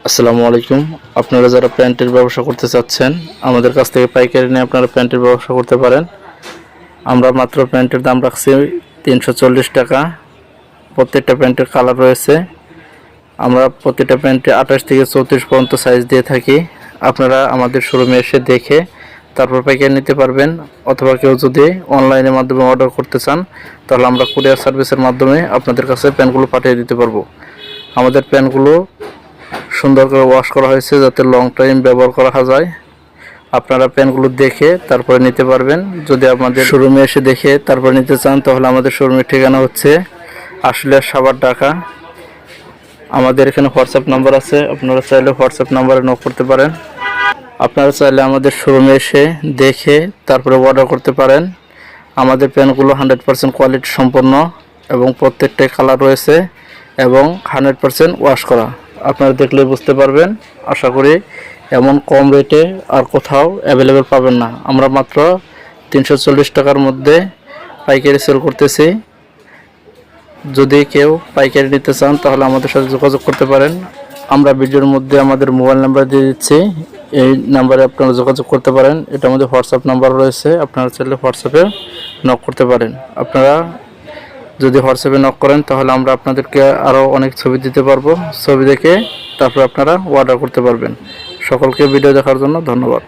আসসালামু আলাইকুম। আপনারা যারা প্যান্টের ব্যবসা করতে চাচ্ছেন, আমাদের কাছ থেকে পাইকারি নিয়ে আপনারা প্যান্টের ব্যবসা করতে পারেন। আমরা মাত্র প্যান্টের দাম রাখছি 340 টাকা। প্রত্যেকটা প্যান্টের কালার রয়েছে। আমরা প্রত্যেকটা প্যান্টে 28 থেকে 34 পর্যন্ত সাইজ দিয়ে থাকি। আপনারা আমাদের শোরুমে এসে দেখে তারপর পাইকারি নিতে পারবেন, অথবা কেউ যদি অনলাইনের মাধ্যমে অর্ডার করতে চান তাহলে আমরা কুরিয়ার সার্ভিসের মাধ্যমে আপনাদের কাছে প্যান্টগুলো পাঠিয়ে দিতে পারবো। আমাদের প্যান্টগুলো সুন্দর করে ওয়াশ করা হয়েছে যাতে লং টাইম ব্যবহার করা যায়। আপনারা প্যান্টগুলো দেখে তারপরে নিতে পারবেন। যদি আমাদের শোরুমে এসে দেখে তারপরে নিতে চান তাহলে আমাদের শোরুমের ঠিকানা হচ্ছে আশুলিয়া সাভার, ঢাকা। আমাদের এখানে হোয়াটসঅ্যাপ নাম্বার আছে, আপনারা চাইলে হোয়াটসঅ্যাপ নাম্বারে নক করতে পারেন। আপনারা চাইলে আমাদের শোরুমে এসে দেখে তারপরে অর্ডার করতে পারেন। আমাদের প্যান্টগুলো 100% কোয়ালিটি সম্পন্ন এবং প্রত্যেকটাই কালার রয়েছে এবং 100% ওয়াশ করা। আপনারা দেখলে বুঝতে পারবেন। আশা করি এমন কম রেটে আর কোথাও অ্যাভেলেবেল পাবেন না। আমরা মাত্র 340 টাকার মধ্যে পাইকারি সেল করতেছি। যদি কেউ পাইকারি নিতে চান তাহলে আমাদের সাথে যোগাযোগ করতে পারেন। আমরা ভিডিওর মধ্যে আমাদের মোবাইল নাম্বার দিয়ে দিচ্ছি, এই নাম্বারে আপনারা যোগাযোগ করতে পারেন। এটা আমাদের হোয়াটসঅ্যাপ নাম্বার রয়েছে, আপনারা চাইলে হোয়াটসঅ্যাপে নক করতে পারেন। আপনারা যদি হোয়াটসঅ্যাপে নক করেন তাহলে আমরা আপনাদেরকে আরও অনেক ছবি দিতে পারবো। ছবি দেখে তারপর আপনারা অর্ডার করতে পারবেন। সকলকে ভিডিও দেখার জন্য ধন্যবাদ।